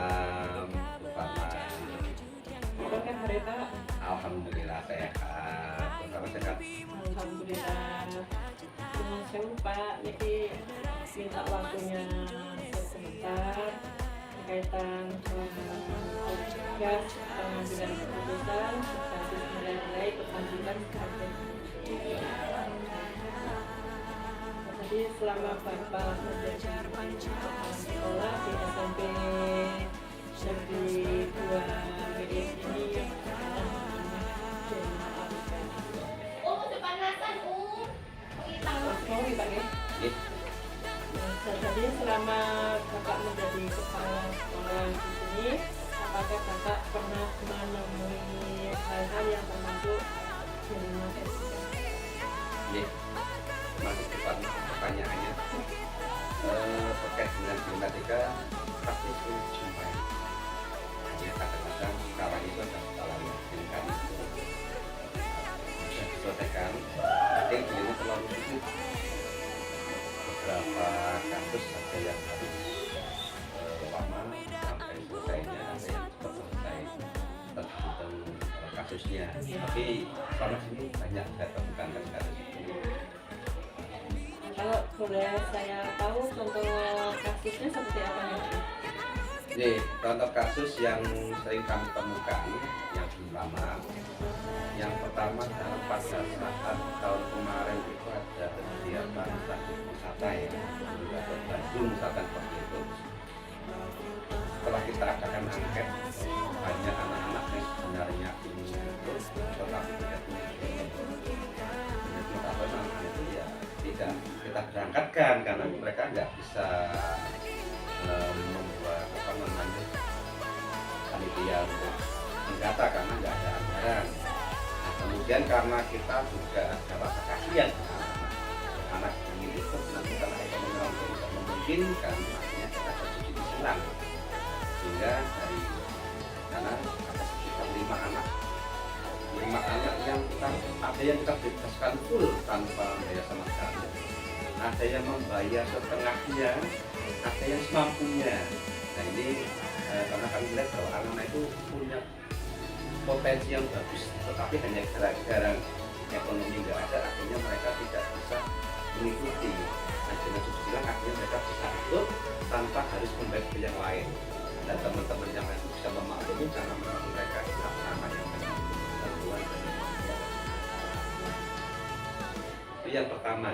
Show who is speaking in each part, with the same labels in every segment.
Speaker 1: malam, Bu Fatma.
Speaker 2: Apa kabar Pak?
Speaker 1: Alhamdulillah sehat. Bapak sehat?
Speaker 2: Alhamdulillah. Saya Pak, jadi minta waktunya sebentar berkaitan tugas pengambilan keputusan berbasis nilai-nilai kelanjutan kajian. Jadi selama Bapak menjadi kepala sekolah di SMP Negeri 2 Milik ini yang sorry Pak ya.
Speaker 1: Iya.
Speaker 2: Jadi selama Bapak menjadi kepala sekolah di sini, apakah Bapak pernah menemui hal-hal yang termasuk jaringan etika?
Speaker 1: Iya. Masuk Bu Fatma, pertanyaannya terkait dengan matematika pasti sulit jumpai. Hanya kadang-kadang kawan itu ada salah menyampaikan itu bisa diselesaikan, tapi beliau terlalu sulit. Beberapa kasus ada yang harus lama sampai selesainya, ada yang cepat selesai tergantung kasusnya. Tapi selama ini banyak saya temukan kasus itu.
Speaker 2: Kalau boleh saya tahu contoh kasusnya seperti apa ya?
Speaker 1: Jadi contoh kasus yang sering kami temukan yang belum lama. Yang pertama pada saat tahun kemarin itu ada kegiatan sakit wisata ya, di Bandung misalkan seperti itu. Setelah kita adakan angket, banyak anak-anak yang sebenarnya ingin itu, tetapi tidak punya anak itu ya tidak kita berangkatkan karena mereka nggak bisa membuat apa namanya panitia untuk mendata karena nggak ada anggaran. Nah, kemudian karena kita juga ada rasa kasihan anak ingin ikut nanti karena ekonomi orang tua tidak memungkinkan, akhirnya kita subsidi silang sehingga dari sana ada sekitar 5 anak yang kita ada yang kita bebaskan full tanpa biaya sama sekali, ada yang membayar setengahnya, ada yang semampunya. Nah ini karena kami melihat bahwa anak-anak itu punya potensi yang bagus, tetapi hanya gara-gara ekonomi nggak ada, akhirnya mereka tidak bisa mengikuti. Nah dengan subsidi silang akhirnya mereka bisa ikut tanpa harus membayar ke yang lain. Dan teman-teman yang lain bisa memaklumi karena mereka tidak sama yang bantuan dari itu yang pertama.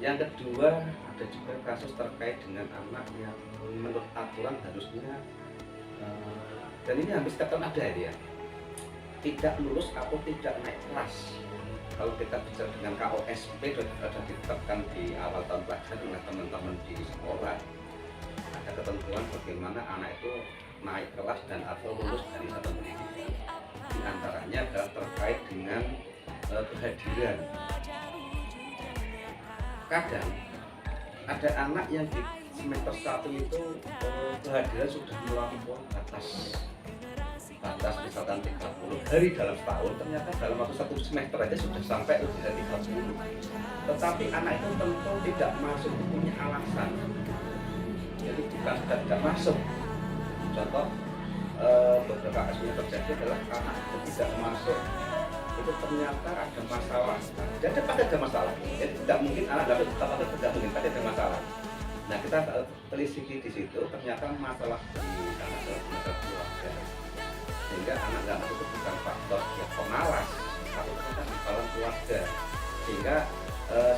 Speaker 1: Yang kedua, ada juga kasus terkait dengan anak yang menurut aturan harusnya dan ini hampir setiap tahun ada ya, tidak lulus atau tidak naik kelas. Kalau kita bicara dengan KOSP sudah ditetapkan di awal tahun pelajaran dengan teman-teman di sekolah, ada ketentuan bagaimana anak itu naik kelas dan atau lulus dari satuan pendidikan. Di antaranya adalah terkait dengan kehadiran. Kadang ada anak yang di semester 1 itu kehadiran sudah melampaui batas misalkan 30 hari dalam setahun, ternyata dalam waktu 1 semester aja sudah sampai lebih dari 30. Tetapi anak itu tentu tidak masuk, punya alasan. Jadi bukan sudah tidak masuk. Contoh beberapa kasus yang terjadi adalah anak itu tidak masuk, itu ternyata ada masalah. Jadi pasti ada masalah. Jadi tidak mungkin anak dapat tetap atau tidak mungkin pasti ada masalah. Nah kita telisiki di situ ternyata masalah di anak dalam masalah keluarga. Sehingga anak nggak masuk itu bukan faktor yang pemalas, tapi ternyata di dalam keluarga. Sehingga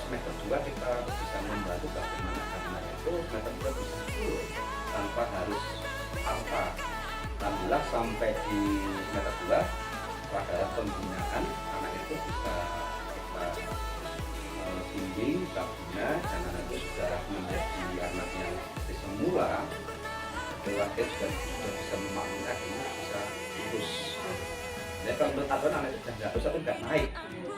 Speaker 1: semester 2 kita bisa membantu bagaimana anak itu semester 2 bisa full tanpa harus apa. Alhamdulillah sampai di semester 2 pada pembinaan anak itu bisa kita bimbing, kita bina, dan anak itu sudah menjadi anak yang seperti semula. Keluarga sudah bisa memaklumi akhirnya bisa lulus. Ya kalau menurut aturan anak itu sudah lulus tapi nggak naik.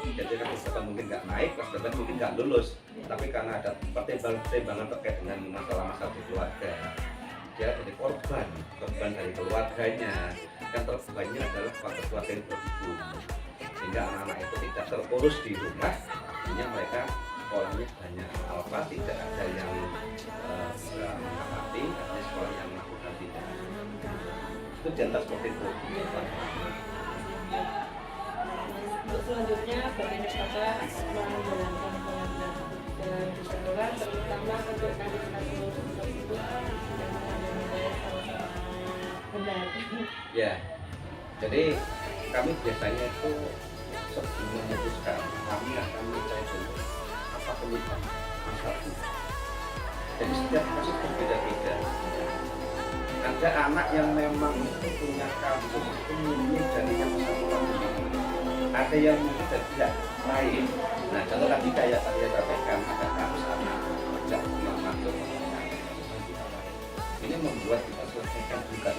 Speaker 1: Jadi kalau misalkan mungkin nggak naik, kelas depan mungkin nggak lulus. Tapi karena ada pertimbangan terkait dengan masalah-masalah di keluarga, dia jadi korban dari keluarganya. Yang terbanyak adalah keluarga yang berhubung, sehingga anak-anak itu tidak terurus di rumah. Artinya mereka sekolahnya banyak alfa, tidak ada yang bisa menghadapi, artinya sekolah yang melakukan tidak. diantar seperti itu.
Speaker 2: Untuk selanjutnya bagaimana Bapak menjalankan pengambilan keputusan di sekolah, terutama untuk kasus-kasus tersebut yang menilai sama-sama benar.
Speaker 1: Ya, jadi kami biasanya itu sebelum memutuskan, kami akan mencari dulu apa penyebab masalahnya. Jadi setiap kasus berbeda-beda. Ada anak yang memang punya kasus itu mungkin dari yang bersangkutan, ada yang mungkin dari pihak lain. Nah, contoh tadi kayak tadi saya sampaikan, ada kasus anak tidak pernah masuk ke ini membuat kita selesaikan juga.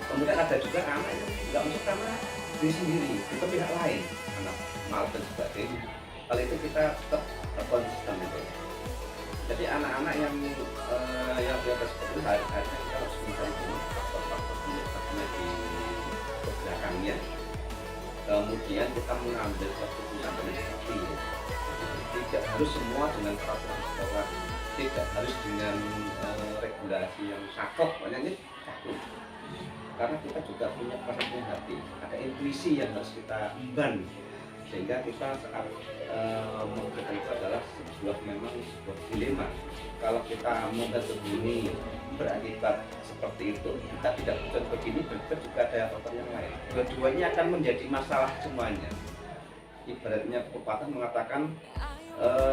Speaker 1: Kemudian ada juga anak yang tidak masuk karena diri sendiri, itu pihak lain, anak malas dan sebagainya. Kalau itu kita tetap konsisten itu. Jadi anak-anak yang seperti itu harusnya kita harus mencari faktor-faktor penyebabnya di belakangnya. Kemudian kita mengambil keputusan dengan hati. Tidak harus semua dengan peraturan sekolah, tidak harus dengan regulasi yang saklek, makanya satu. Karena kita juga punya perasaan hati, ada intuisi yang harus kita imban, sehingga kita saat membuat itu adalah memang sebuah dilema. Kalau kita membuat begini berakibat seperti itu, kita tidak buat begini, berarti juga ada faktor yang lain. Kedua-duanya akan menjadi masalah semuanya. Ibaratnya pepatah mengatakan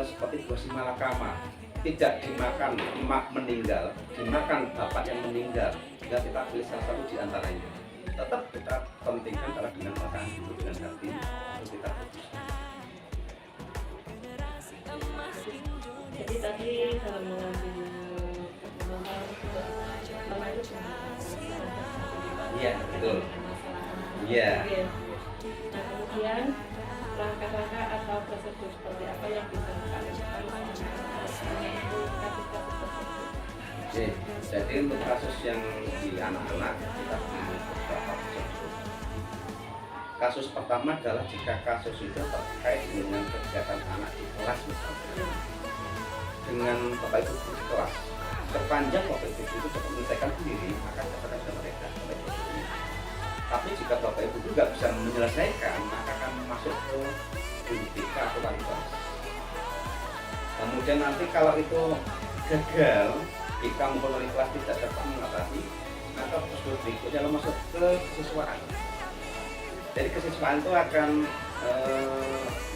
Speaker 1: seperti buah si malakama, tidak dimakan emak meninggal, dimakan bapak yang meninggal. Jika kita pilih salah satu di antaranya, tetap kita pentingkan adalah dengan perasaan dulu, dengan hati, untuk kita putuskan.
Speaker 2: Jadi tadi dalam mengambil keputusan pertama itu
Speaker 1: Iya, betul. Iya.
Speaker 2: Nah, kemudian langkah-langkah atau prosedur seperti apa yang bisa kita lakukan untuk kasus-kasus tersebut?
Speaker 1: Oke, jadi untuk kasus yang di anak-anak kita punya beberapa prosedur. Kasus pertama adalah jika kasus itu terkait dengan kegiatan anak di kelas misalnya, dengan bapak ibu di kelas. Sepanjang bapak ibu itu dapat menyelesaikan sendiri, maka serahkan kepada mereka. Tapi jika bapak ibu juga bisa menyelesaikan, maka akan masuk ke guru BK atau wali kelas. Kemudian nanti kalau itu gagal, BK maupun wali kelas tidak dapat mengatasi, maka prosedur berikutnya lalu masuk ke kesiswaan. Jadi kesiswaan itu akan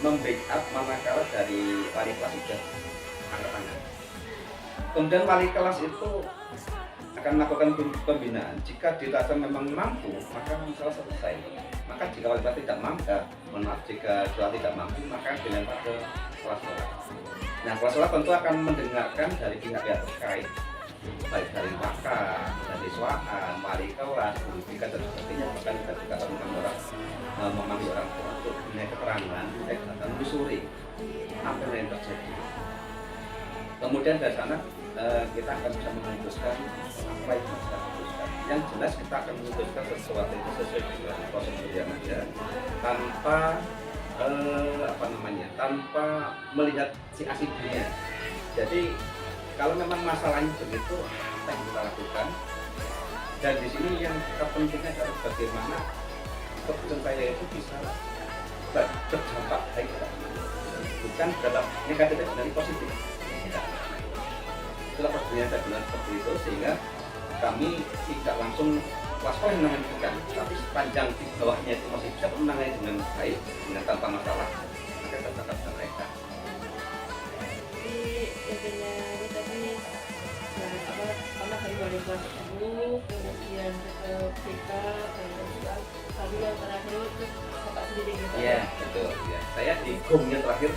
Speaker 1: membackup manakala dari wali kelas sudah angkat tangan. Kemudian wali kelas itu akan melakukan pembinaan. Jika dirasa memang mampu, maka masalah selesai. Maka jika wali kelas tidak mampu, jika sudah tidak mampu, maka dilempar ke kelas sekolah. Nah, kelas sekolah tentu akan mendengarkan dari pihak-pihak terkait, baik dari pakar, dari siswaan, wali kelas, guru BK dan sebagainya. Bahkan kita juga akan memanggil orang tua untuk punya keterangan, dan menyusuri apa yang terjadi. Kemudian dari sana kita akan bisa memutuskan apa yang harus kita putuskan. Yang jelas kita akan memutuskan sesuatu itu sesuai dengan prosedur yang ada, tanpa tanpa melihat si A-nya. Jadi kalau memang masalahnya begitu, apa yang kita lakukan? Dan di sini yang pentingnya adalah bagaimana keputusan saya itu bisa berdampak baik, bukan berdampak negatif dari positif. Itulah prosedurnya saya bilang seperti itu, sehingga kami tidak langsung waspada menanganikan, tapi sepanjang di bawahnya itu masih bisa menangani dengan baik, dengan tanpa masalah, maka kita tetap dengan mereka.
Speaker 2: Jadi intinya ini tadi pertama dari wali kelas dulu, kemudian ke BK, dan juga tadi yang terakhir itu bapak sendiri gitu.
Speaker 1: Iya, betul. Ya. Saya di gongnya terakhir,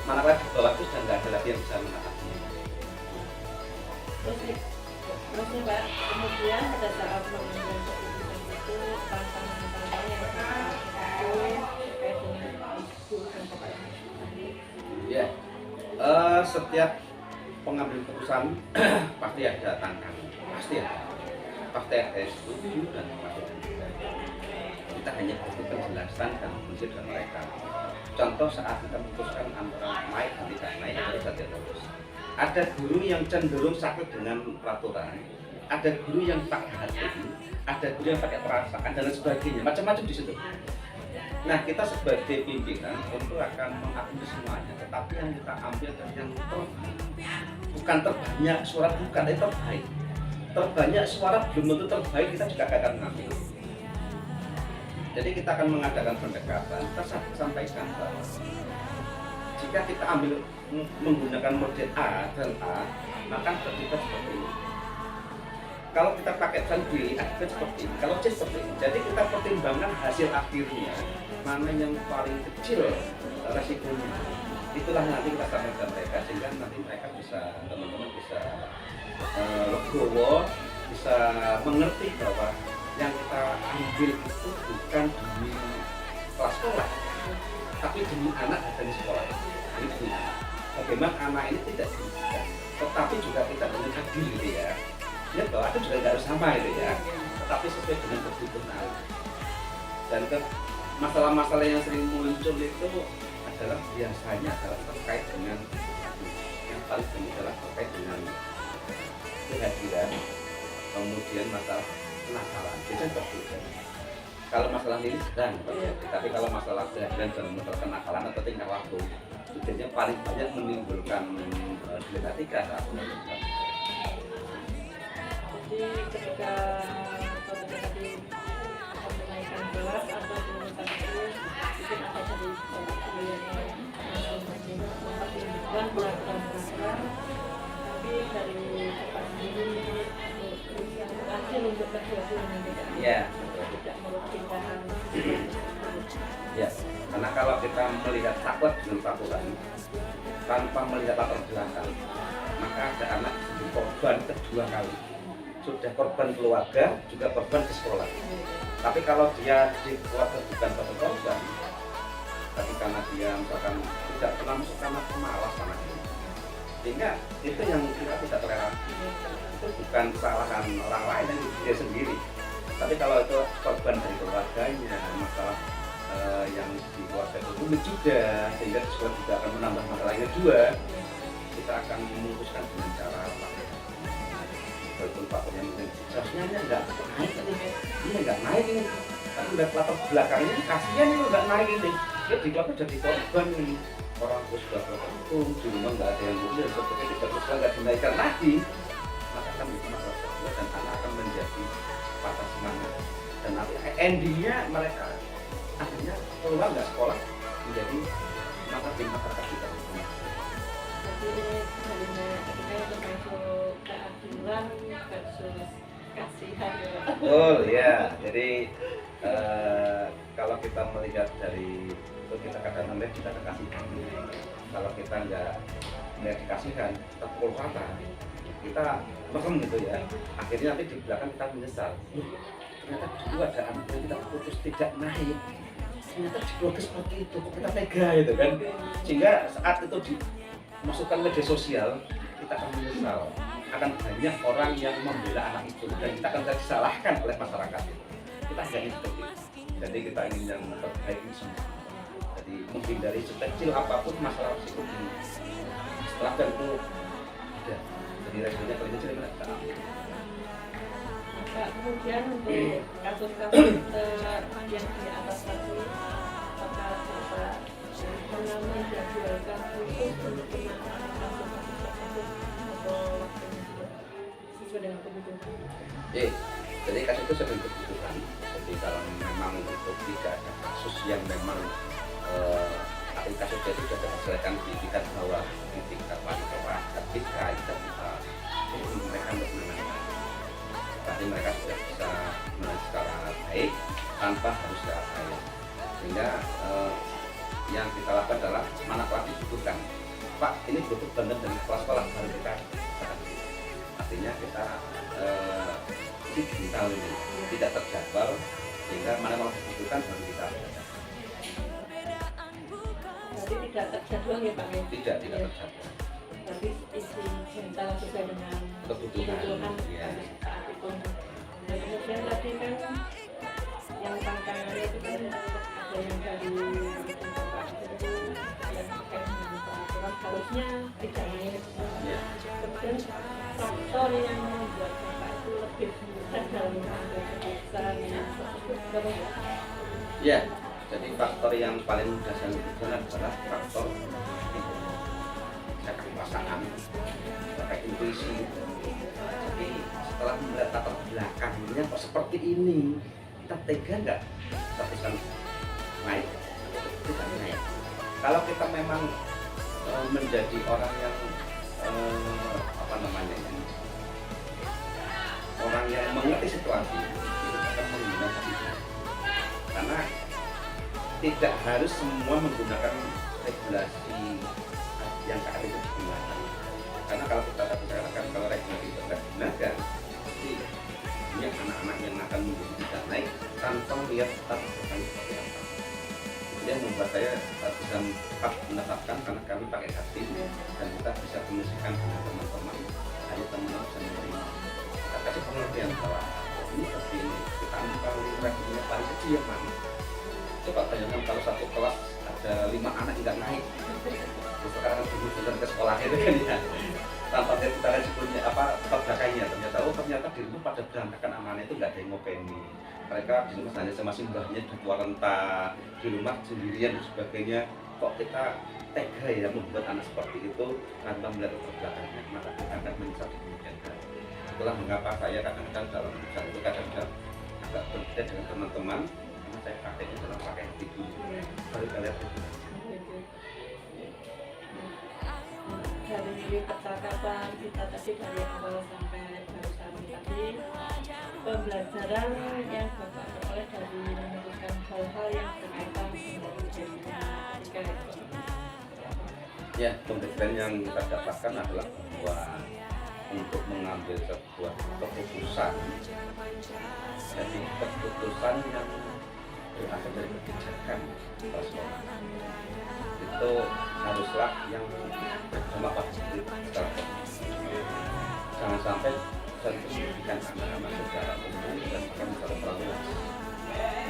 Speaker 1: manakala di bawah itu sudah nggak ada lagi yang bisa mengatasi.
Speaker 2: Terusnya Pak, kemudian pada saat mengambil keputusan itu tantangan-tantangan yang itu terkait dengan isu dan
Speaker 1: Ya, setiap pengambil keputusan pasti ada tantangan, pasti ada setuju dan pasti ada tidak. Kita hanya butuh penjelasan dan prinsip dari mereka. Contoh saat kita memutuskan antara naik dan tidak naik, harus ada terus. Ada guru yang cenderung sakit dengan peraturan, ada guru yang pakai hati, ada guru yang pakai perasaan dan lain sebagainya, macam-macam di situ. Nah, kita sebagai pimpinan tentu akan mengakomodir semuanya, tetapi yang kita ambil dari yang bukan terbanyak suara, bukan, tapi terbaik. Terbanyak suara belum tentu terbaik, kita juga akan mengambil. Jadi kita akan mengadakan pendekatan, kita sampaikan bahwa jika kita ambil menggunakan model A dan A, maka kita seperti ini. Kalau kita pakai plan B, akibat seperti ini. Kalau C seperti ini. Jadi kita pertimbangkan hasil akhirnya, mana yang paling kecil resikonya. Itulah nanti kita sampaikan mereka, sehingga nanti mereka bisa, teman-teman bisa legowo, bisa mengerti bahwa yang kita ambil itu bukan demi kelas sekolah, tapi demi anak dan sekolah. Itu bagaimana anak ini tidak dirugikan, tetapi juga tidak dengan adil gitu ya. Ya bahwa itu juga harus sama itu ya, tetapi sesuai dengan kebutuhan. Dan masalah-masalah yang sering muncul itu adalah biasanya adalah terkait dengan yang paling penting adalah terkait dengan kehadiran, kemudian masalah kenakalan. Biasanya seperti itu. Kalau masalah ini sedang, tapi kalau masalah kehadiran dan masalah kenakalan atau tingkah laku, biasanya paling banyak menimbulkan dilematika saat menentukan.
Speaker 2: Jadi ketika tadi akan menaikkan kelas atau menurunkan itu mungkin ada dari kuliahnya mempertimbangkan peraturan-peraturan, tapi dari cepat sendiri yang berhasil untuk berhasil tidak merugikan.
Speaker 1: Ya, karena kalau kita melihat saklek dengan peraturan tanpa melihat latar belakang, maka ada anak jadi korban kedua kali. Sudah korban keluarga, juga korban ke sekolah. Tapi kalau dia di keluarga bukan korban, tapi karena dia misalkan tidak pernah masuk kamar pemalas sama ini, sehingga itu yang kita tidak toleransi. Itu bukan kesalahan orang lain, yang dia sendiri. Tapi kalau itu korban dari keluarganya, masalah yang di keluarga itu rumit juga, sehingga di sekolah juga akan menambah masalahnya dua. Kita akan memutuskan dengan cara apa? Walaupun faktornya mungkin seharusnya nggak naik ini nggak naik ini, tapi udah latar belakangnya kasihan itu nggak naik ini, dia di keluarga jadi korban ini, orang tua sudah beruntung di rumah nggak ada yang ngurus, seperti tidak terus nggak dinaikkan lagi, maka akan menjadi masalah kedua dan anak akan menjadi patah semangat dan nanti endingnya mereka akhirnya keluar nggak sekolah menjadi mata di masyarakat kita.
Speaker 2: Jadi hanya ketika termasuk keadilan versus kasihan.
Speaker 1: Oh ya, jadi kalau kita melihat dari itu kita kadang melihat kita kekasihan. Kalau kita nggak melihat dikasihkan, kita pukul rata, kita merem gitu ya. Akhirnya nanti di belakang kita menyesal. Ternyata dulu ada anak yang kita putus tidak naik. Ternyata di keluarga seperti itu, kok kita tega gitu kan. Sehingga saat itu dimasukkan media sosial, kita akan menyesal. Akan banyak orang yang membela anak itu dan kita akan disalahkan oleh masyarakat itu. Kita nggak ingin seperti itu. Jadi kita ingin yang terbaik ini semua. Jadi menghindari sekecil apapun masalah psikologi. Setelah itu ada. Jadi resikonya paling kecil kita ambil.
Speaker 2: Maka kemudian untuk kasus-kasus yang di atas tadi, apakah bisa mengambil jadwalkan khusus untuk penanganan kasus-kasus tersebut atau waktunya juga sesuai dengan kebutuhan?
Speaker 1: Jadi kasus itu sedang kebutuhan. Jadi kalau memang itu tidak ada kasus yang memang kasusnya itu sudah terselesaikan di tingkat bawah, di tingkat bawah, ketika kita bisa mereka untuk menangani. Tapi mereka sudah bisa menangani secara baik tanpa harus secara baik. Sehingga yang kita lakukan adalah mana kelas dibutuhkan. Pak, ini butuh banget dari sekolah baru kita katakan. Artinya kita digital ini tidak terjadwal, sehingga mana kelas dibutuhkan baru kita lakukan.
Speaker 2: Jadi tidak terjadwal ya Pak?
Speaker 1: Tidak terjadwal.
Speaker 2: Tapi isi mental sesuai dengan
Speaker 1: kebutuhan
Speaker 2: ya. Saat itu. Dan kemudian tadi kan yang tantangannya itu kan ada yang dari tempat itu yang terkait dengan peraturan harusnya tidak naik.
Speaker 1: Ya.
Speaker 2: Kemudian faktor yang membuat bapak itu lebih mudah dalam mengambil keputusan yang seperti itu.
Speaker 1: Ya, jadi faktor yang paling mudah saya lakukan adalah faktor itu. Saya pakai pasangan, pakai intuisi. Jadi setelah melihat latar belakangnya kok seperti ini, kita tega nggak terkesan naik? Tidak naik. Kalau kita memang menjadi orang yang apa namanya ini, orang yang mengerti situasi, itu akan menggunakan itu. Karena tidak harus semua menggunakan regulasi yang saat itu digunakan. Karena kalau kita bicarakan kalau regulasi itu tidak digunakan, pasti banyak anak-anak yang akan menjadi tidak naik tanpa lihat status kami seperti apa. Itu yang membuat saya bisa cepat menetapkan karena kami pakai hati dan kita bisa komunikasikan dengan teman-teman. Ada teman-teman bisa menerima. Kita kasih pengertian bahwa ini seperti ini. Kita ambil regulasinya paling kecil yang mana. Coba bayangkan kalau satu kelas ada 5 anak yang nggak naik. Sekarang dihubungkan ke sekolah itu kan ya. Tanpa kita resikonya apa terbelakangnya ternyata di rumah pada berantakan anak-anak itu nggak ada yang ngopeni. Mereka di rumah hanya masing mbahnya di tua renta, di rumah sendirian dan sebagainya. Kok kita tega ya membuat anak seperti itu tanpa melihat terbelakangnya, maka kita akan menyesal di kemudian hari. Itulah mengapa saya kadang-kadang dalam urusan itu kadang-kadang agak berbeda dengan teman-teman, karena saya prakteknya dalam pakai hati dulu. Baru kalian itu.
Speaker 2: Dari percakapan kita tadi dari awal sampai barusan tadi, pembelajaran yang Bapak peroleh dari menemukan hal-hal yang berkaitan dengan matematika itu.
Speaker 1: Ya, pembelajaran yang kita dapatkan adalah bahwa untuk mengambil sebuah keputusan, jadi keputusan yang berasal dari kebijakan sekolah itu haruslah yang berdampak positif secara positif. Jangan sampai pendidikan anak-anak secara umum dan akan secara terlalu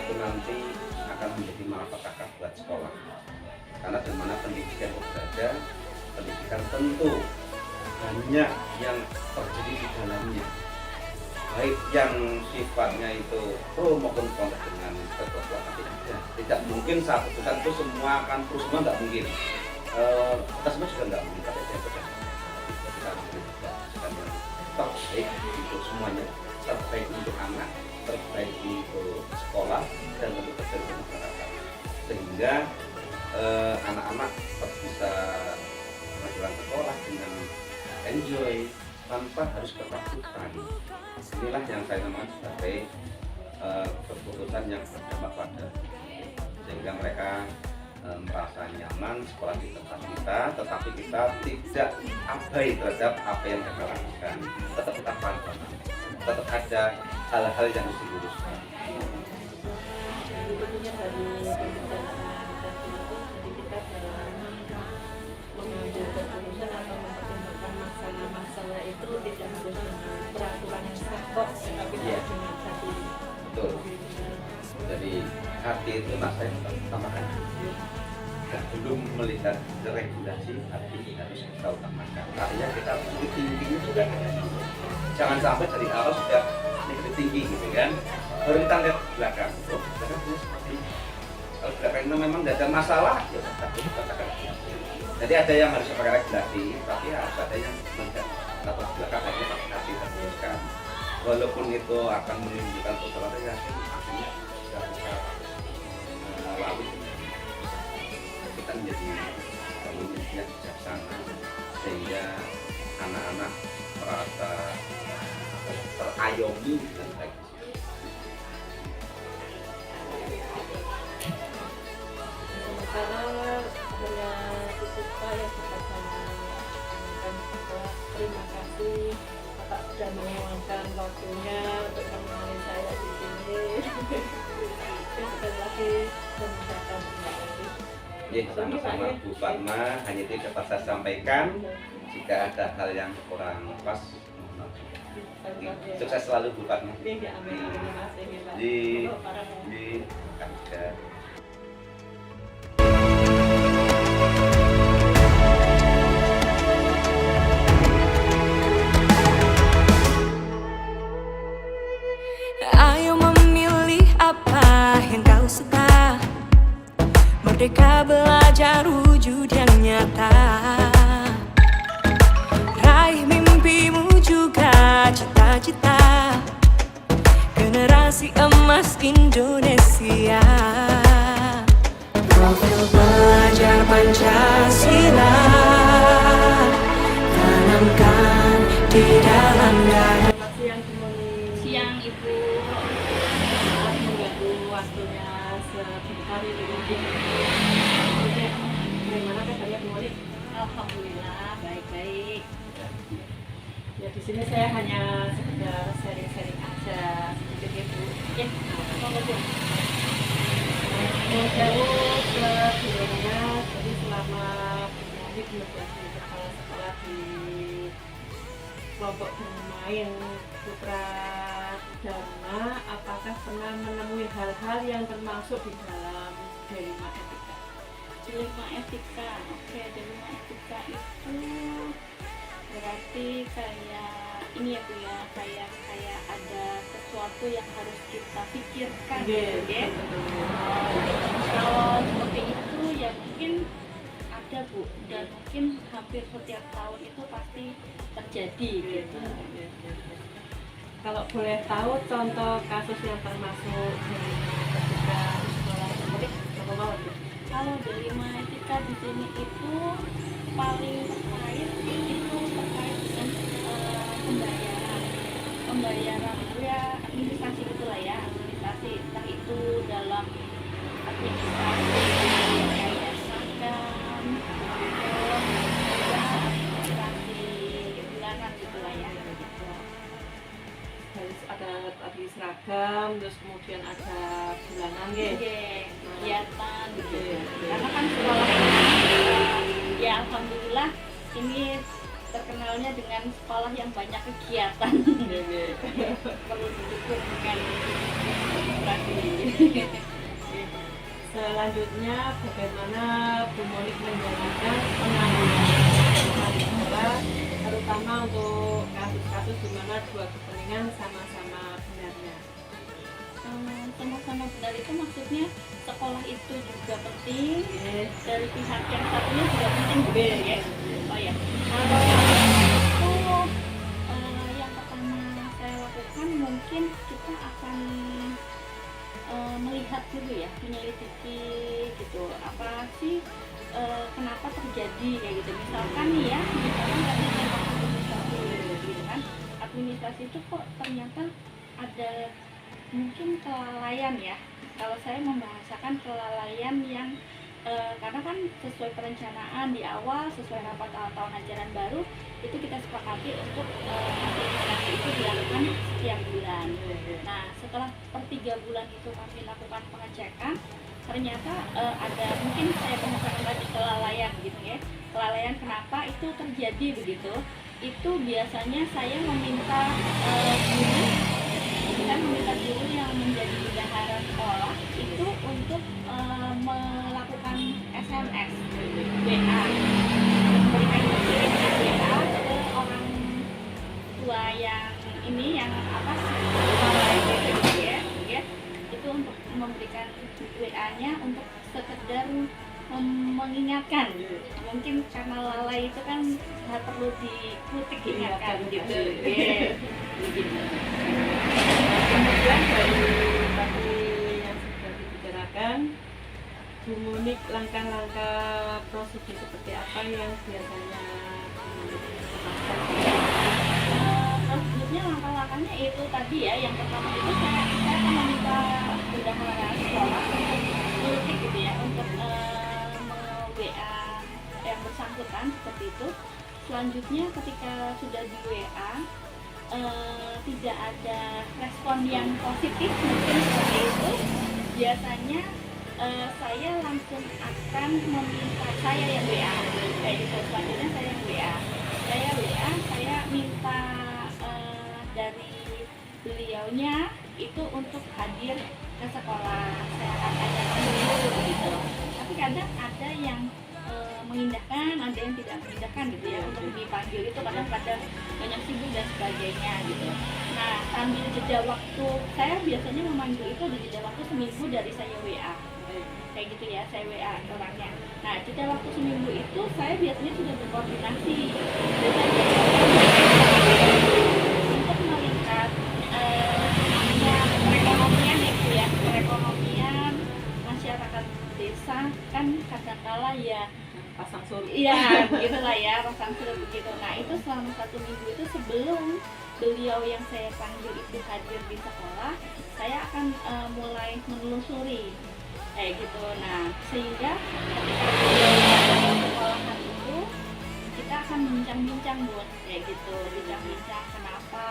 Speaker 1: itu nanti akan menjadi malapetaka buat sekolah. Karena di mana pendidikan berada, pendidikan tentu banyak yang terjadi di dalamnya, baik yang sifatnya itu pro maupun kontra dengan sesuatu tidak mungkin satu pesan itu semua akan terus semua nggak mungkin. Kita semua juga nggak mungkin tapi saya percaya kita menggunakan yang terbaik untuk semuanya, terbaik untuk anak, terbaik untuk sekolah dan untuk terbaik untuk masyarakat, sehingga anak-anak tetap bisa berjalan sekolah dengan enjoy tanpa harus ketakutan. Inilah yang saya namakan sebagai keputusan yang berdampak pada, sehingga mereka merasa nyaman sekolah di tempat kita, tetapi kita tidak abai terhadap apa yang mereka lakukan. Tetap kita pantau, tetap ada hal-hal yang harus diluruskan.
Speaker 2: Berikutnya dari pembicaraan tadi itu, jadi kita dalam mengambil keputusan atau mempertimbangkan masalah-masalah itu tidak harus dengan peraturan yang pokok, tetapi dengan hati.
Speaker 1: Betul. Jadi hati itu saya utamakan. Belum melihat regulasi, hati harus kita utamakan. Artinya kita negatif thinking juga jangan sampai dari awal sudah negatif thinking gitu kan. Baru kita lihat belakang, belakang itu seperti kalau belakang itu memang tidak ada masalah, ya kita katakan. Jadi ada yang harus pakai regulasi, tapi harus ada yang tidak. Latar belakang harus pakai hati teruskan. Walaupun itu akan menimbulkan persoalan, ya akhirnya bisa lalui. Kita menjadi pemimpin yang bijaksana sehingga anak-anak merasa terayomi dengan baik.
Speaker 2: Sementara hanya cukup yang bisa saya sampaikan bahwa terima kasih Bapak sudah meluangkan waktunya untuk menemani saya di sini. Sekali lagi mengucapkan terima kasih.
Speaker 1: Ya, sama-sama Bu Fatma, hanya itu dapat saya sampaikan. Jika ada hal yang kurang pas, mohon maaf. Sukses selalu Bu Fatma. Di
Speaker 3: Ayo memilih apa yang kau suka. Merdeka belajar wujud yang nyata. Raih mimpimu juga cita-cita. Generasi emas Indonesia. Profil belajar Pancasila tanamkan di dalam dada.
Speaker 2: Selamat siang semuanya.
Speaker 4: Siang Ibu.
Speaker 2: Maaf mengganggu waktunya sebentar ini. Bagaimana kabarnya Bu Monik?
Speaker 4: Alhamdulillah baik-baik.
Speaker 2: Ya di sini saya hanya sekedar sharing-sharing aja sedikit ya Bu.
Speaker 4: Ya, monggo Bu.
Speaker 2: Mau jauh sebelumnya, jadi selama Bu Monik menjadi kepala sekolah di kelompok bermain Putra Dharma, apakah pernah menemui hal-hal yang termasuk di dalam Delima Etika?
Speaker 4: Delima etika. Oke, Delima etika itu berarti kayak ini ya Bu ya, kayak ada sesuatu yang harus kita pikirkan gitu ya. Kalau seperti itu ya mungkin ada Bu, dan mungkin hampir setiap tahun itu pasti terjadi gitu.
Speaker 2: Kalau boleh tahu contoh kasus yang termasuk Delima Etika di sekolah Bu Monik, apa mau Bu?
Speaker 4: Kalau Delima etika di sini itu paling terkait itu terkait dengan pembayaran itu ya, administrasi gitulah ya, administrasi, entah itu dalam administrasi kayak seragam atau administrasi bulanan gitulah ya gitu.
Speaker 2: Harus ada tadi seragam, terus kemudian ada bulanan ya.
Speaker 4: Oke, kegiatan gitu.
Speaker 2: Oke.
Speaker 4: Karena kan sekolah ini ya alhamdulillah ini terkenalnya dengan sekolah yang banyak kegiatan. Perlu didukung dengan administrasi.
Speaker 2: Selanjutnya bagaimana Bu Monik menjalankan penanggulangan sekolah, terutama untuk kasus-kasus di mana dua kepentingan sama-sama benarnya.
Speaker 4: Sama-sama benar itu maksudnya sekolah itu juga penting,
Speaker 2: Oke.
Speaker 4: dari pihak yang satunya juga penting juga ya. Oh ya, kalau itu yang pertama saya lakukan mungkin kita akan melihat dulu ya, menyelidiki gitu apa sih kenapa terjadi kayak gitu. Misalkan nih ya, misalkan tadi tentang administrasi gitu kan, administrasi itu kok ternyata ada mungkin kelalaian ya. Kalau saya membahasakan kelalaian yang karena kan sesuai perencanaan di awal, sesuai rapat awal tahun ajaran baru itu kita sepakati untuk administrasi itu dilakukan setiap bulan. Nah setelah per 3 bulan itu kami lakukan pengecekan, ternyata ada mungkin saya bahasakan tadi kelalaian gitu ya. Kelalaian kenapa itu terjadi begitu? Itu biasanya saya meminta guru, kita meminta guru yang menjadi bendahara sekolah itu untuk melakukan SMS, WA, memberikan WA ke orang tua yang ini yang apa lalai gitu ya, itu untuk memberikan WA-nya untuk sekedar mengingatkan. Mungkin karena lalai itu kan perlu dikutik ingatkan gitu ya. Begitu.
Speaker 2: Kemudian dari tadi yang sudah dibicarakan, Bu Monik, langkah-langkah prosedur seperti apa yang biasanya Bu Monik lakukan?
Speaker 4: Prosedurnya langkah-langkahnya itu tadi ya, yang pertama itu saya akan meminta bendahara sekolah untuk mengkritik gitu ya, untuk WA yang bersangkutan seperti itu. Selanjutnya ketika sudah di WA tidak ada respon yang positif mungkin seperti itu, biasanya saya langsung akan meminta, saya yang WA kayak gitu. Selanjutnya saya yang WA, saya minta dari beliaunya itu untuk hadir ke sekolah, saya akan tanya dulu gitu. Tapi kadang ada yang mengindahkan, ada yang tidak mengindahkan gitu ya. Untuk dipanggil itu kadang-kadang banyak sibuk dan sebagainya gitu. Nah, sambil jeda waktu, saya biasanya memanggil itu di jeda waktu seminggu dari saya WA kayak gitu ya, saya WA orangnya. Nah, jeda waktu seminggu itu saya biasanya sudah berkoordinasi dengan untuk melihat perekonomian itu ya, perekonomian masyarakat desa kan kadangkala ya
Speaker 2: pasang surut.
Speaker 4: iya begitulah ya, pasang surut begitu. Nah, itu selama 1 minggu itu sebelum beliau yang saya panggil itu hadir di sekolah, saya akan mulai menelusuri kayak gitu. Nah, sehingga ketika beliau ada di sekolahan itu kita akan bincang-bincang buat kayak gitu, bincang-bincang kenapa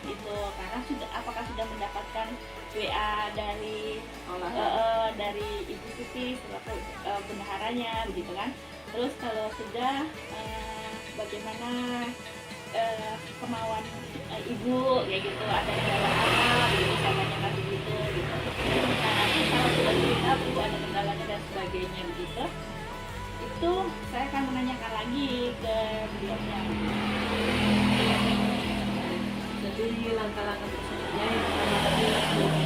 Speaker 4: gitu, karena apakah sudah mendapatkan WA dari dari Ibu Siti selaku bendaharanya begitu kan. Terus kalau sudah bagaimana kemauan ibu kayak gitu, ada kendala apa begitu, saya tanyakan begitu gitu. Nah, nanti kalau sudah cerita ibu ada kendalanya dan sebagainya begitu, itu saya akan menanyakan lagi ke beliaunya.
Speaker 2: Jadi langkah-langkah tersebutnya yang pertama tadi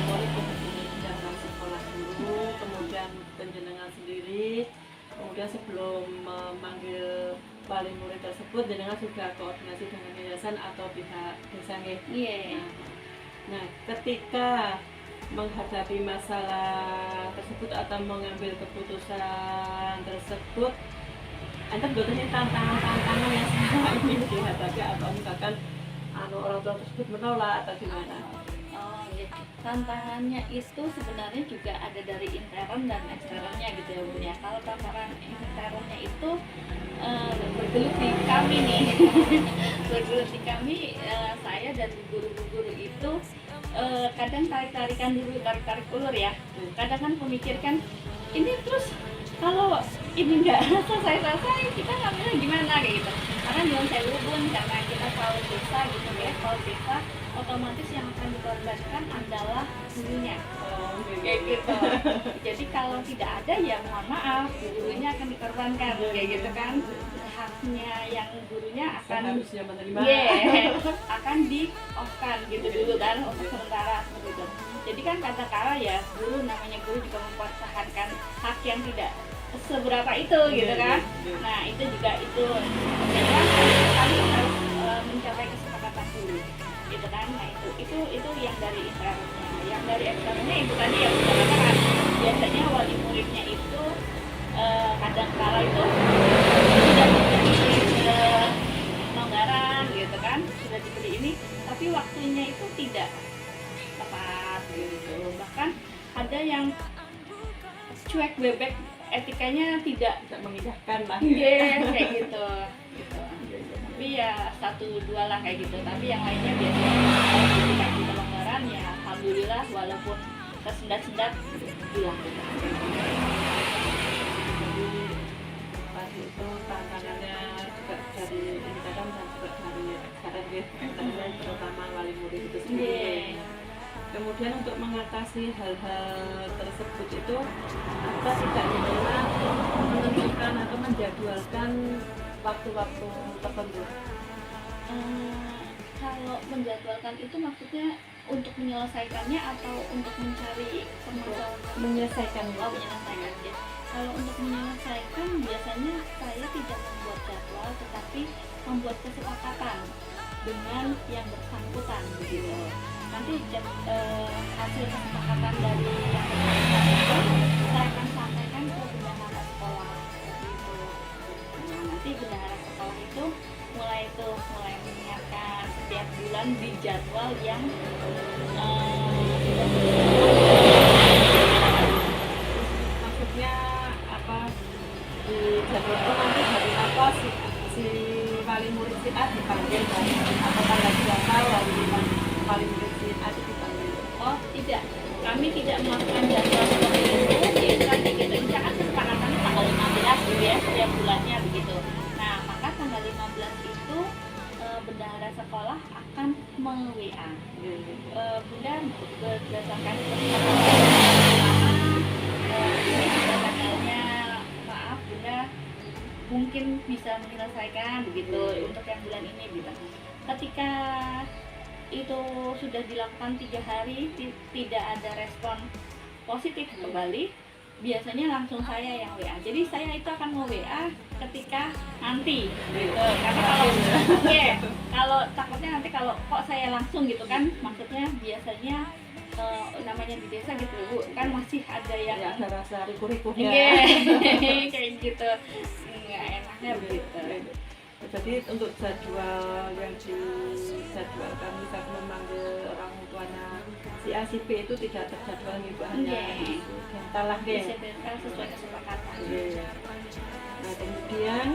Speaker 2: murid menjadwal sekolah dulu, kemudian penjenengan sendiri, kemudian sebelum memanggil wali murid tersebut, jenengan sudah koordinasi dengan yayasan atau pihak desa nggih.
Speaker 4: Iya.
Speaker 2: Nah, ketika menghadapi masalah tersebut atau mengambil keputusan tersebut, anda betulnya tantangan yang sama ini dihadapi atau misalkan orang tua tersebut menolak atau gimana?
Speaker 4: Oh iya, tantangannya itu sebenarnya juga ada dari intern dan eksternnya gitu ya Bun ya. Kalau tantangan internnya itu bergelut di kami nih bergelut di kami, saya dan guru-guru itu kadang tarik-tarikan dulu, tarik-tarik ulur ya. Kadang kan memikirkan ini terus kalau ini nggak selesai kita ngambilnya gimana kayak gitu. Karena nyuwun sewu Bun, karena kita selalu desa gitu ya, kalau desa otomatis yang akan dikorbankan adalah gurunya kayak gitu. Jadi kalau tidak ada ya mohon maaf, gurunya akan dikorbankan kayak gitu kan. Haknya yang gurunya akan
Speaker 2: harusnya menerima.
Speaker 4: Akan di off kan gitu dulu kan untuk sementara gitu. Jadi kan kata-kata ya guru, namanya guru juga mempertahankan hak yang tidak seberapa itu gitu kan. Nah, itu juga itu kami harus mencapai kesepakatan dulu gitu kan. Nah, itu yang dari internnya. Yang dari eksternnya itu tadi yang sudah katakan, biasanya wali muridnya itu kadang-kala itu sudah diberi pelonggaran gitu kan, sudah diberi ini, tapi waktunya itu tidak tepat gitu. Bahkan ada yang cuek bebek, etikanya tidak
Speaker 2: mengindahkan lah.
Speaker 4: kayak gitu. Tapi ya 1-2 lah kayak gitu. Tapi yang lainnya biasanya kalau dikasih pelonggaran ya alhamdulillah, walaupun tersendat-sendat dilakukan.
Speaker 2: Tadi itu tantangannya juga dari intern dan juga dari ekstern, terutama wali murid itu sendiri. Kemudian untuk mengatasi hal-hal tersebut itu apa tidaknya menentukan atau menjadwalkan waktu-waktu tertentu?
Speaker 4: Kalau menjadwalkan itu maksudnya untuk menyelesaikannya atau untuk mencari permasalahan?
Speaker 2: Menyelesaikan.
Speaker 4: Oh, menyelesaikan ya. Kalau untuk menyelesaikan biasanya saya tidak membuat jadwal, tetapi membuat kesepakatan dengan yang bersangkutan begitu. Nanti hasil kesepakatan dari yang bersangkutan itu saya akan sampaikan ke bendahara sekolah seperti itu. Nah, nanti bendahara sekolah itu mulai mengingatkan setiap bulan di jadwal yang
Speaker 2: maksudnya apa, di jadwal itu nanti hari apa si wali murid si A dipanggil kan? Atau tanggal berapa wali murid si A dipanggil?
Speaker 4: Oh tidak, kami tidak melakukan jadwal seperti itu. Jadi nanti kita misalkan kesepakatannya tanggal 15 gitu ya, setiap bulannya begitu. Nah, maka tanggal 15 itu bendahara sekolah akan me-WA Bunda berdasarkan kesepakatan ini sudah tanggalnya, maaf Bunda bisa menyelesaikan begitu untuk yang bulan ini gitu. Ketika itu sudah dilakukan 3 hari tidak ada respon positif kembali, biasanya langsung saya yang WA. Jadi saya itu akan mau WA ketika nanti gitu. Karena kalau takutnya nanti kalau kok saya langsung gitu kan, maksudnya biasanya namanya di desa gitu Bu, kan masih ada yang
Speaker 2: ada rasa riku-rikunya.
Speaker 4: Kayak gitu. Nggak enaknya begitu.
Speaker 2: Jadi untuk jadwal yang dijadwalkan bisa memanggil orang tuanya si A si B itu tidak terjadwal nih Bu, hanya gental lah deh.
Speaker 4: Sesuai kesepakatan.
Speaker 2: Nah kemudian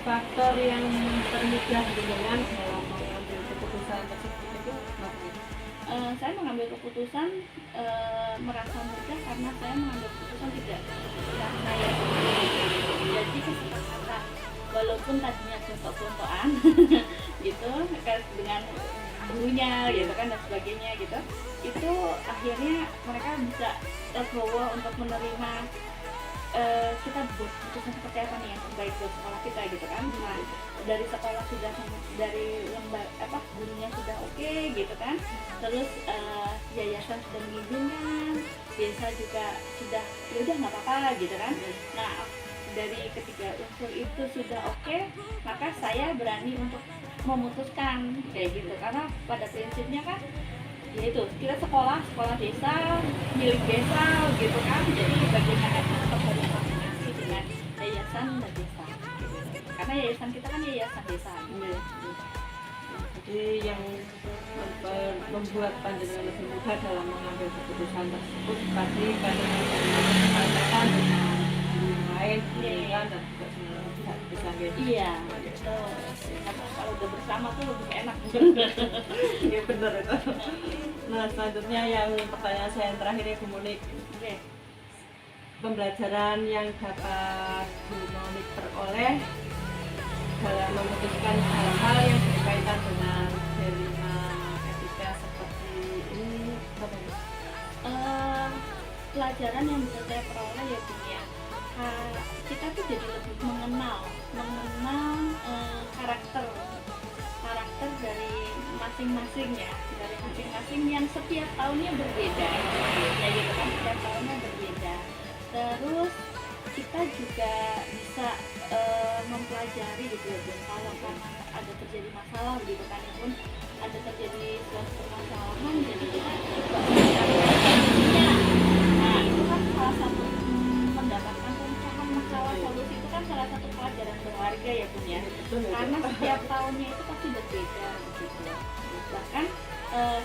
Speaker 2: faktor yang termudah dengan dalam mengambil keputusan tersebut itu apa?
Speaker 4: Saya mengambil keputusan merasa mudah karena saya mengambil keputusan tidak karena ya jadi kesepakatan, walaupun tadinya contoh-contohan gitu dengan gurunya gitu kan dan sebagainya gitu, itu akhirnya mereka bisa terbawa untuk menerima kita buat keputusan seperti apa nih yang terbaik buat sekolah kita gitu kan. Nah dari sekolah sudah, dari lembaga gurunya sudah oke gitu kan, terus yayasan sudah mengizinkan, desa juga sudah ya udah nggak apa-apa gitu kan. Nah dari ketiga unsur itu sudah oke, maka saya berani untuk memutuskan kayak gitu, karena pada prinsipnya kan yaitu kita sekolah desa milik desa gitu kan, jadi bagaimana kita tetap harus koordinasi dengan yayasan dan desa gitu. Karena yayasan kita kan yayasan desa gitu.
Speaker 2: Jadi yang membuat panjenengan lebih mudah dalam mengambil keputusan tersebut tadi karena kesepakatan dengan yang lain, dan juga semua pihak bisa gitu.
Speaker 4: Iya betul, karena kalau udah bersama tuh lebih enak.
Speaker 2: Iya benar itu. Nah selanjutnya yang pertanyaan saya yang terakhir ya Bu Monik, pembelajaran yang dapat Bu Monik peroleh dalam memutuskan hal-hal yang berkaitan dengan dilema etika seperti ini apa?
Speaker 4: Pelajaran yang bisa saya peroleh ya Bu ya, kita tuh jadi lebih mengenal karakter dari masing-masing ya, dari masing-masing yang setiap tahunnya berbeda ya gitu kan, setiap tahunnya berbeda. Terus kita juga bisa mempelajari gitu ya Bu, kalau karena ada terjadi masalah gitu kan ya pun ada terjadi suatu permasalahan, jadi kita coba mencari solusinya. Nah itu kan salah satu mendapatkan pemecahan masalah, solusi itu kan salah satu pelajaran berharga ya Bu ya, karena setiap tahunnya itu pasti berbeda gitu. Bahkan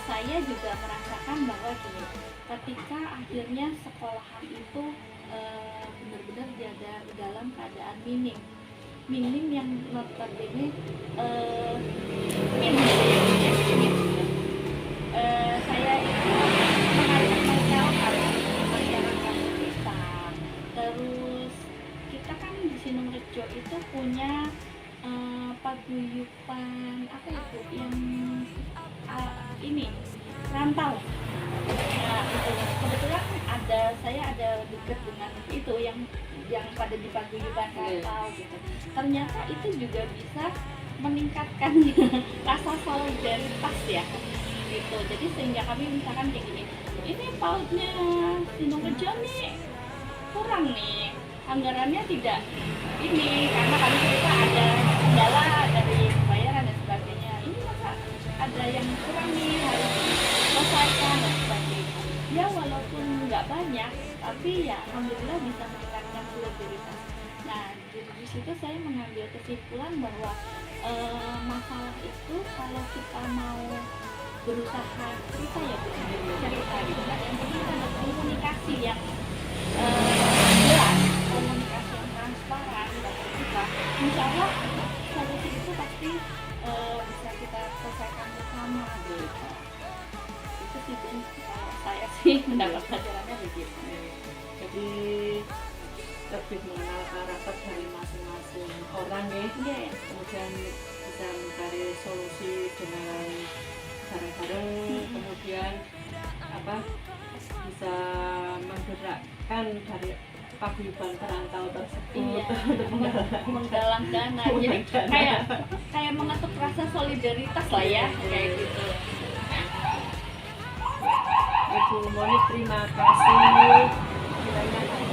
Speaker 4: saya juga merasakan bahwa gini, ketika akhirnya sekolahan itu benar-benar ada dalam keadaan minim yang notabene saya itu mengajak masyarakat sekitar. Terus kita kan di Sinurejo itu punya paguyuban apa itu yang ini rantau. Nah itu kebetulan saya ada dekat dengan itu yang pada di paguyuban rantau gitu. Ternyata itu juga bisa meningkatkan rasa solidaritas ya gitu. Jadi sehingga kami misalkan kayak gini, ini pautnya Sinurejo nih kurang nih, anggarannya tidak ini, karena kami cerita ada kendala dari pembayaran dan sebagainya, ini masa ada yang kurang nih, harus diselesaikan dan sebagainya. Ya walaupun nggak banyak, tapi ya alhamdulillah bisa meningkatkan solidaritas. Nah di situ saya mengambil kesimpulan bahwa masalah itu kalau kita mau berusaha cerita ya cerita gitu kan, yang penting ada komunikasi yang jelas, komunikasi yang transparan dan terbuka, insya Allah solusi itu pasti bisa kita selesaikan bersama gitu. Itu sih kalau saya sih mendapat pelajarannya begitu.
Speaker 2: Jadi lebih mengenal karakter dari masing-masing orang ya, kemudian bisa mencari solusi dengan bareng-bareng, kemudian bisa menggerakkan dari paguyuban perantau tersebut
Speaker 4: Iya,
Speaker 2: untuk
Speaker 4: menggalang dana. Jadi kayak mengetuk rasa solidaritas lah ya, kayak gitu.
Speaker 2: Ibu Moni, terima kasih. Kiranya itu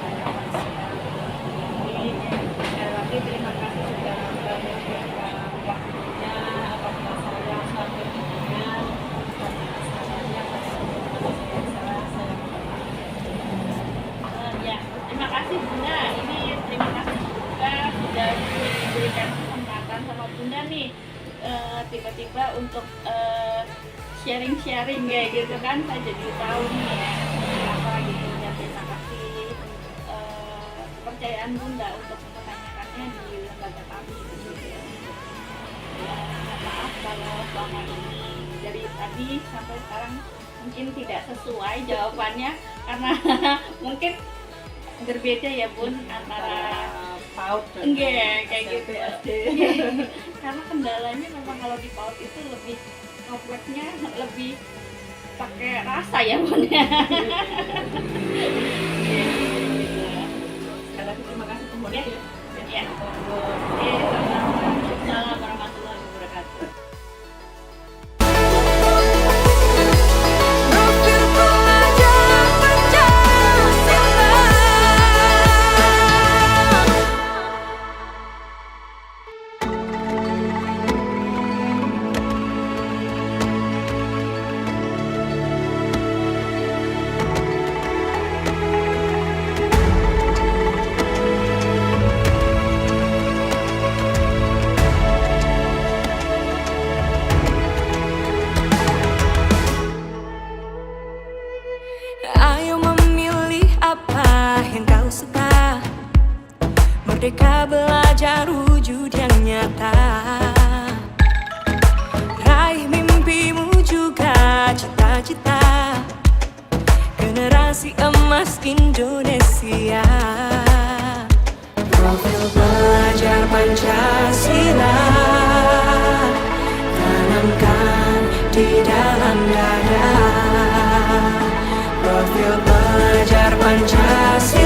Speaker 2: yang dapat saya ini. Sekali lagi terima kasih sudah memberikan waktunya apabila saya suatu dengan salahnya
Speaker 4: Ya, terima kasih Bunda. Ini terima kasih juga sudah diberikan kesempatan sama Bunda nih, tiba-tiba untuk sharing-sharing kayak gitu kan. Saya jadi tahu nih ya apa gitu. Dan terima kasih kepercayaan Bunda untuk menanyakannya di lembaga kami gitu. Maaf kalau selama ini dari tadi sampai sekarang mungkin tidak sesuai jawabannya karena mungkin berbeda ya Bun antara
Speaker 2: PAUD dan
Speaker 4: enggak kayak gitu.
Speaker 2: SD.
Speaker 4: Karena kendalanya memang kalau di PAUD itu lebih kompleksnya, lebih pakai rasa ya Bun ya.
Speaker 2: Sekali lagi terima kasih kemudian.
Speaker 4: Ya. Oke, Assalamualaikum warahmatullahi wabarakatuh.
Speaker 3: Profil pelajar Pancasila. Ayo memilih apa yang kau suka. Merdeka belajar wujud yang nyata. Raih mimpimu juga cita-cita. Generasi emas Indonesia. Profil pelajar Pancasila. Tanamkan di dalam dada. Profil pelajar Pancasila.